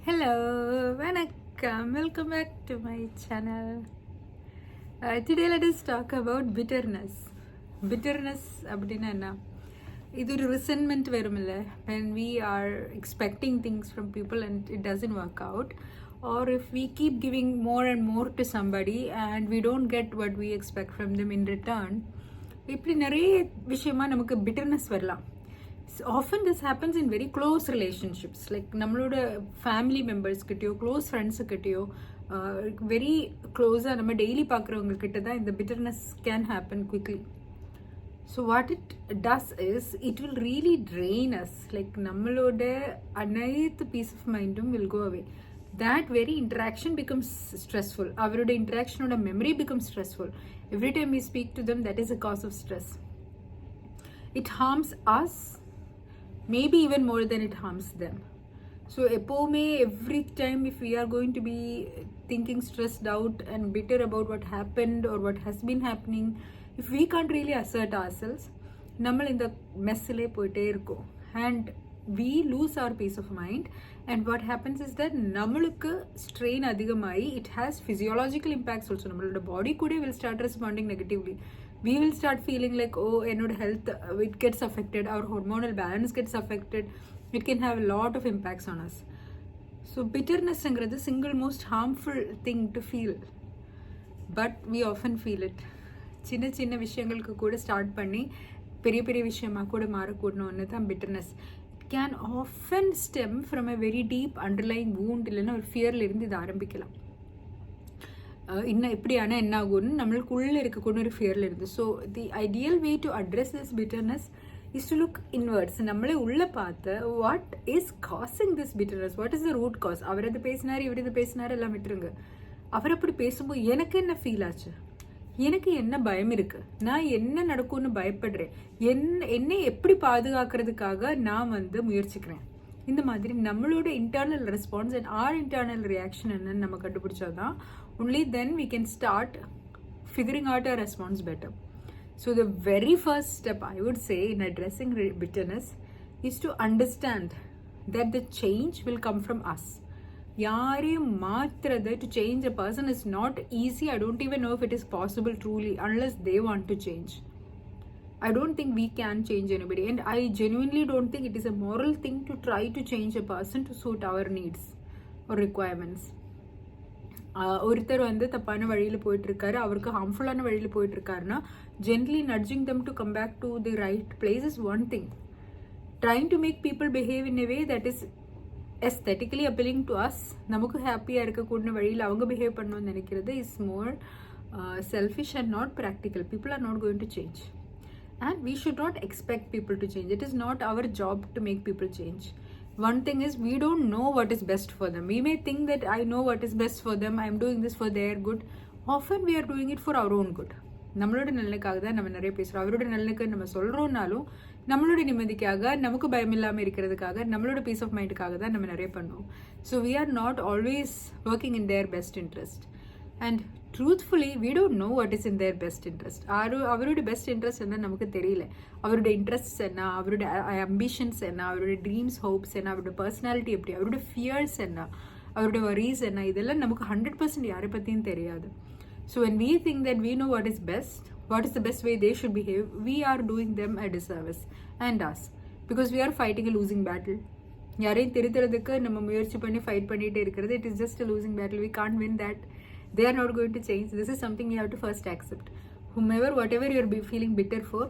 Hello, vanakkam. Welcome back to my channel. Today let us talk about bitterness. Bitterness அப்படின்னா என்ன? இது ஒரு resentment வருமில்ல, when we are expecting things from people and it doesn't work out, or if we keep giving more and more to somebody and we don't get what we expect from them in return, இப்படி நிறைய விஷயமா நமக்கு bitterness வரலாம். Often this happens in very close relationships, like நம்மளோட family மெம்பர்ஸ்கிட்டயோ close ஃப்ரெண்ட்ஸுக்கிட்டயோ very க்ளோஸாக நம்ம daily பார்க்குறவங்க கிட்ட தான் இந்த bitterness can happen quickly. So what it does is it will really drain us, like நம்மளோட அனைத்து பீஸ் ஆஃப் மைண்டும் will go away. That very interaction becomes stressful. அவரோட இன்ட்ராக்ஷனோட memory becomes stressful. Every time we speak to them, that is a cause of stress. It harms us maybe even more than it harms them. So எப்போவுமே every time if we are going to be thinking stressed out and bitter about what happened or what has been happening, if we can't really assert ourselves, நம்ம இந்த மெஸ்ஸிலே போயிட்டே இருக்கோம் and we lose our peace of mind. And what happens is that நம்மளுக்கு strain அதிகமாகி it has physiological impacts also. நம்மளோட body கூட will start responding negatively. We will start feeling like, oh, என்னோட health, it gets affected, our hormonal balance gets affected. It can have a lot of impacts on us. So bitterness is single most harmful thing to feel, but we often feel it. சின்ன சின்ன விஷயங்களுக்கு கூட start பண்ணி பெரிய பெரிய விஷயமா கூட மாறக்கூடணும் ஒன்று தான் bitterness. It can often stem from a very deep underlying wound, இல்லைன்னா ஒரு ஃபியர்ல இருந்து இது ஆரம்பிக்கலாம். இன்னும் இப்படியான என்ன ஆகும்னு நம்மளுக்குள்ளே இருக்கக்கூடிய ஒரு ஃபியரில் இருந்து. So the ideal way to address this bitterness is to look inwards. நம்மளே உள்ளே பார்த்து what is causing this bitterness, what is the root cause. அவர் இது பேசினார், இவர் இது பேசினார், எல்லாம் விட்டுருங்க. அவர் அப்படி பேசும்போது எனக்கு என்ன ஃபீல் ஆச்சு, எனக்கு என்ன பயம் இருக்கு, நான் என்ன நடக்கும்னு பயப்படுறேன், என்னை எப்படி பாதுகாக்கிறதுக்காக நான் முயற்சிக்கிறேன். இந்த மாதிரி நம்மளோட internal response and or internal reaction என்னன்னு நம்ம கண்டுபிடிச்சாதான் only then we can start figuring out our response better. So the very first step I would say in addressing bitterness is to understand that the change will come from us. யாரையும் மாத்துறது, to change a person is not easy. I don't even know if it is possible truly unless they want to change. I don't think we can change anybody, and I genuinely don't think it is a moral thing to try to change a person to suit our needs or requirements. ஒருத்தர் தப்பான வழியில் போயிட்டுருக்காரு, அவருக்கு ஹார்ம்ஃபுல்லான வழியில் போயிட்டுருக்காருன்னா gently nudging them to come back to the right place is one thing. Trying to make people behave in a way that is aesthetically appealing to us, நமக்கு ஹாப்பியாக இருக்கக்கூடிய வழியில் அவங்க பிஹேவ் பண்ணணும்னு நினைக்கிறது is more selfish and not practical. People are not going to change and we should not expect people to change. It is not our job to make people change. One thing is, we don't know what is best for them. We may think that I know what is best for them, I am doing this for their good. Often we are doing it for our own good. நம்மளோட நலனுக்காக தான் நம்ம நிறைய பேசுகிறோம். அவரோட நலனுக்கு நம்ம சொல்கிறோம்னாலும் நம்மளோட நிம்மதிக்காக, நமக்கு பயம் இல்லாமல் இருக்கிறதுக்காக, நம்மளோட பீஸ் ஆஃப் மைண்டுக்காக தான் நம்ம நிறைய பண்ணுவோம். So we are not always working in their best interest. And truthfully, we don't know what is in their best interest. அவரோட பெஸ்ட் இன்ட்ரெஸ்ட் என்ன நமக்கு தெரியல. அவரோட இன்ட்ரெஸ்ட்ஸ் என்ன, அவரோட அம்பிஷன்ஸ் என்ன, அவரோட ட்ரீம்ஸ், ஹோப்ஸ் என்ன, அவரோட பர்சனாலிட்டி எப்படி, அவரோட ஃபியர்ஸ் என்ன, அவரோட வரிஸ் என்ன, இதெல்லாம் நமக்கு 100% யாரை பற்றியும் தெரியாது. So when we think that we know what is best, what is the best way they should behave, we are doing them a disservice and us, because we are fighting a losing battle. யாரையும் திருத்துறதுக்கு நம்ம முயற்சி பண்ணி fight பண்ணிகிட்டே இருக்கிறது, it is just a losing battle. We can't win that. They are not going to change. This is something you have to first accept. Whatever you are feeling bitter for,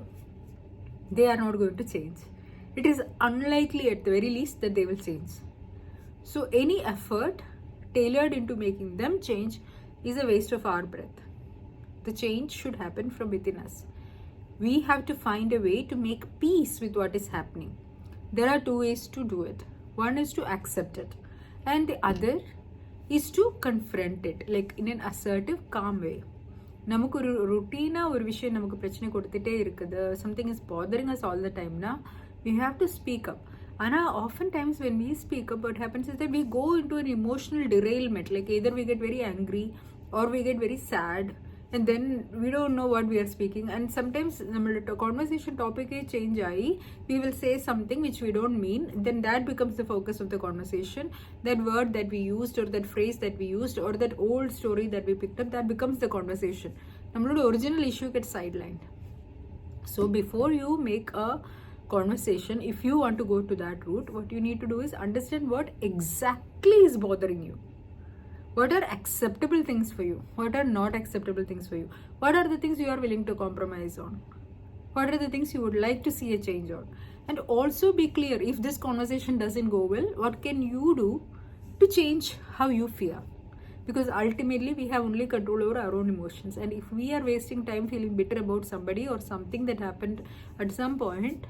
they are not going to change. It is unlikely at the very least that they will change. So any effort tailored into making them change is a waste of our breath. The change should happen from within us. We have to find a way to make peace with what is happening. There are two ways to do it. One is to accept it, and the other is to confront it, like in an assertive, calm way. நமக்கு ஒரு ரொட்டீனாக ஒரு விஷயம் நமக்கு பிரச்சனை கொடுத்துட்டே இருக்குது, something is bothering us all the time na, we have to speak up. ஆனால் often times when we speak up, what happens is that we go into an emotional derailment, like either we get very angry or we get very sad and then we don't know what we are speaking, and sometimes the conversation topic change aayi, we will say something which we don't mean, then that becomes the focus of the conversation. That word that we used, or that phrase that we used, or that old story that we picked up, that becomes the conversation. Nammaloda original issue gets sidelined. So before you make a conversation, if you want to go to that route, what you need to do is understand what exactly is bothering you. What are acceptable things for you? What are not acceptable things for you? What are the things you are willing to compromise on? What are the things you would like to see a change on? And also be clear, if this conversation doesn't go well, what can you do to change how you feel? Because ultimately we have only control over our own emotions, and if we are wasting time feeling bitter about somebody or something that happened at some point,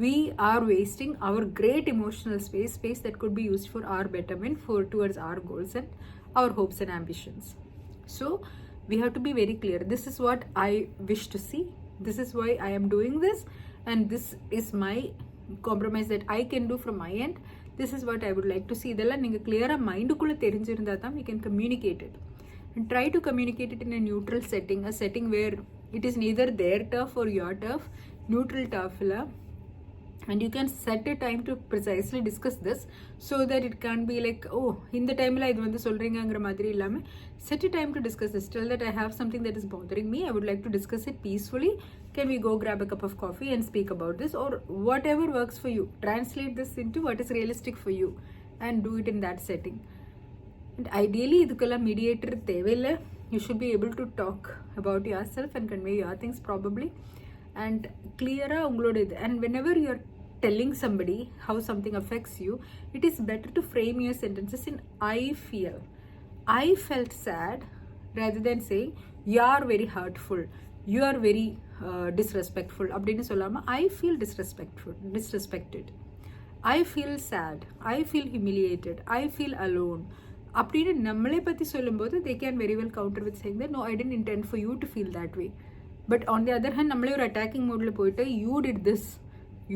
we are wasting our great emotional space that could be used for our betterment, towards our goals and our hopes and ambitions. So we have to be very clear. This is what I wish to see. This is why I am doing this, and this is my compromise that I can do from my end. This is what I would like to see. இதெல்லாம் நீங்கள் கிளியராக மைண்டுக்குள்ளே தெரிஞ்சிருந்தா தான் we can communicate it. And try to communicate it in a neutral setting, a setting where it is neither their turf or your turf, neutral turf. And you can set a time to precisely discuss this, so that it can't be like, oh, இந்த டைமில் இது வந்து சொல்கிறீங்கிற மாதிரி இல்லாமல் set a time to discuss this. Tell that I have something that is bothering me, I would like to discuss it peacefully. Can we go grab a cup of coffee and speak about this, or whatever works for you? Translate this into what is realistic for you and do it in that setting. And ideally இதுக்கெல்லாம் mediator தேவையில்லை. You should be able to talk about yourself and convey your things probably, and clearer உங்களோட இது. And whenever you are telling somebody how something affects you, it is better to frame your sentences in I felt sad, rather than saying you are very hurtful, you are very disrespectful. அப்படினு சொல்லாம I feel disrespected, I feel sad, I feel humiliated, I feel alone அப்படின்னு நம்மளே பற்றி சொல்லும்போது they can very well counter with saying that no, I didn't intend for you to feel that way. But on the other hand, நம்மளே ஒரு attacking mode போயிட்டு you did this,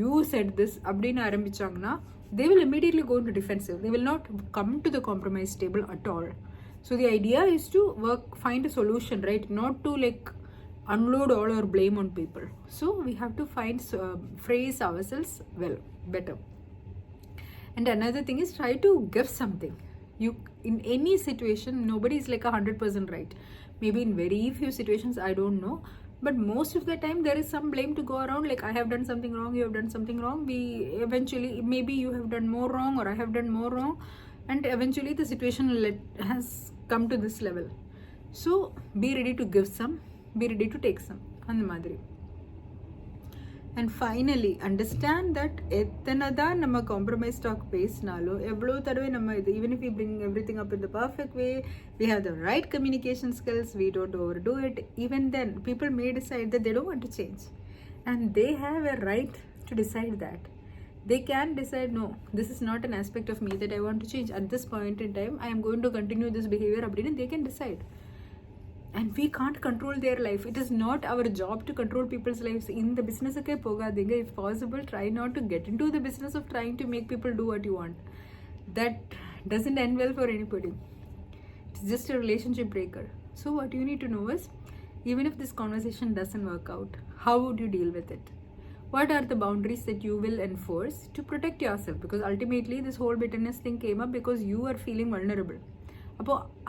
you said this அப்படின்னு ஆரம்பிச்சாங்கன்னா they will immediately go into defensive. They will not come to the compromise table at all. So the idea is to find a solution, right? Not to like unload all our blame on people. So we have to phrase ourselves well, better. And another thing is, try to give something. You, in any situation, nobody is like 100% right. Maybe in very few situations, I don't know, but most of the time there is some blame to go around, like I have done something wrong, you have done something wrong. We eventually, maybe you have done more wrong or I have done more wrong, and eventually the situation has come to this level. So be ready to give some, be ready to take some, அந்த மாதிரி. And finally, understand that எத்தனை தான் நம்ம compromise talk பேசினாலும், எவ்வளோ தடவை நம்ம இது, even if we bring everything up in the perfect way, we have the right communication skills, we don't overdo it, even then people may decide that they don't want to change, and they have a right to decide that. They can decide, no, this is not an aspect of me that I want to change. At this point in time, I am going to continue this behavior, அப்படின்னு they can decide. And we can't control their life. It is not our job to control people's lives. In the business okay pogadinga, if possible, try not to get into the business of trying to make people do what you want. That doesn't end well for anybody. It's just a relationship breaker. So what you need to know is, even if this conversation doesn't work out, how would you deal with it? What are the boundaries that you will enforce to protect yourself? Because ultimately this whole bitterness thing came up because you are feeling vulnerable.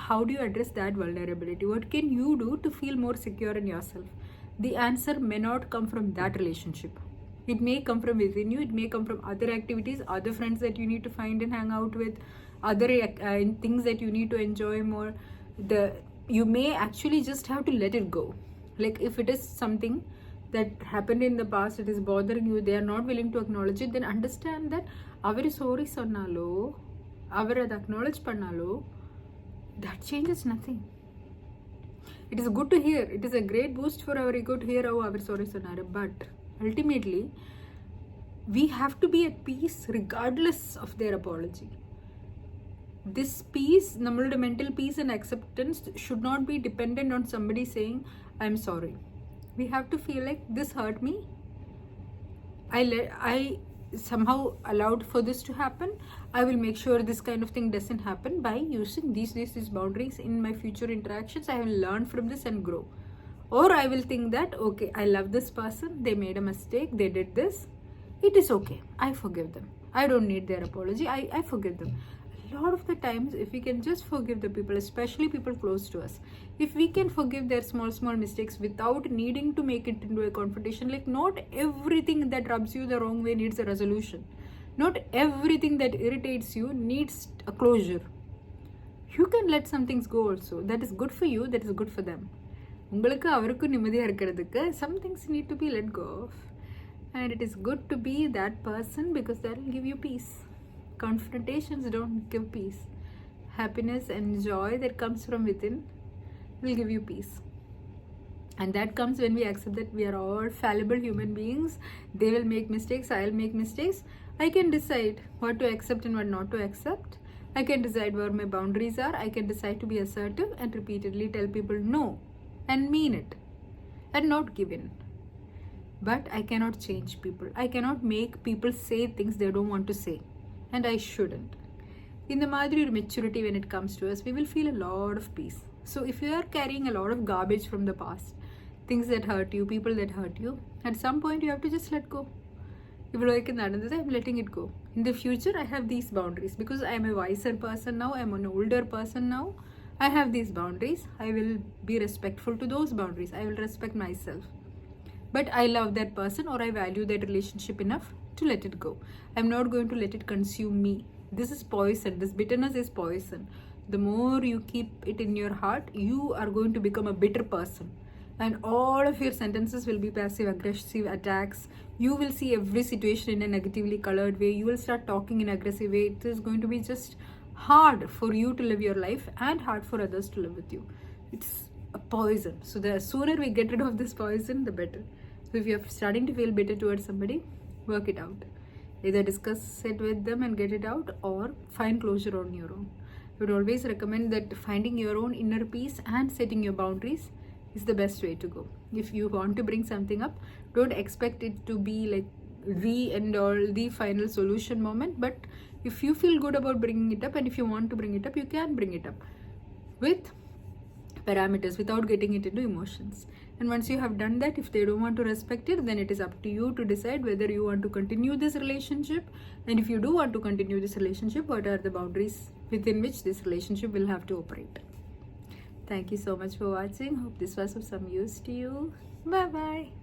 How do you address that vulnerability? What can you do to feel more secure in yourself? The answer may not come from that relationship. It may come from within you. It may come from other activities, other friends that you need to find and hang out with, other things that you need to enjoy more. You may actually just have to let it go. Like if it is something that happened in the past, it is bothering you, they are not willing to acknowledge it, then understand that avaru sorry sonnalo, avaru ad acknowledge pannalo, that changes nothing. It is good to hear. It is a great boost for our ego to hear how our sorry sonnaru, but ultimately we have to be at peace regardless of their apology. This peace, nammaloda mental peace and acceptance, should not be dependent on somebody saying I am sorry. We have to feel like this hurt me, I somehow allowed for this to happen, I will make sure this kind of thing doesn't happen by using these boundaries in my future interactions. I will learn from this and grow. Or I will think that, okay, I love this person, they made a mistake, they did this, it is okay, I forgive them, I don't need their apology, I forgive them. A lot of the times, if we can just forgive the people, especially people close to us, if we can forgive their small mistakes without needing to make it into a confrontation, like not everything that rubs you the wrong way needs a resolution, not everything that irritates you needs a closure. You can let some things go also. That is good for you, that is good for them. உங்களுக்கு அவருக்கும் நிம்மதியாக இருக்கிறதுக்கு some things need to be let go of, and it is good to be that person because that will give you peace. Confrontations don't give peace. Happiness and joy that comes from within will give you peace, and that comes when we accept that we are all fallible human beings. They will make mistakes, I'll make mistakes. I can decide what to accept and what not to accept. I can decide where my boundaries are. I can decide to be assertive and repeatedly tell people no and mean it and not give in. But I cannot change people. I cannot make people say things they don't want to say, and I shouldn't. In the madri maturity, when it comes to us, we will feel a lot of peace. So if you are carrying a lot of garbage from the past, things that hurt you, people that hurt you, at some point you have to just let go. I'm letting it go. In the future, I have these boundaries because I am a wiser person now, I'm an older person now. I have these boundaries. I will be respectful to those boundaries. I will respect myself. But I love that person, or I value that relationship enough to let it go. I'm not going to let it consume me. This is poison. This bitterness is poison. The more you keep it in your heart, you are going to become a bitter person. And all of your sentences will be passive aggressive attacks. You will see every situation in a negatively colored way. You will start talking in an aggressive way. It is going to be just hard for you to live your life and hard for others to live with you. It's a poison. So the sooner we get rid of this poison, the better. So if you're starting to feel bitter towards somebody, work it out. Either discuss it with them and get it out, or find closure on your own. I would always recommend that finding your own inner peace and setting your boundaries is the best way to go. If you want to bring something up, don't expect it to be like the end all, the final solution moment. But if you feel good about bringing it up, and if you want to bring it up, you can bring it up with parameters without getting it into emotions. And once you have done that, if they don't want to respect it, then it is up to you to decide whether you want to continue this relationship. And if you do want to continue this relationship, what are the boundaries within which this relationship will have to operate. Thank you so much for watching. Hope this was of some use to you. Bye bye.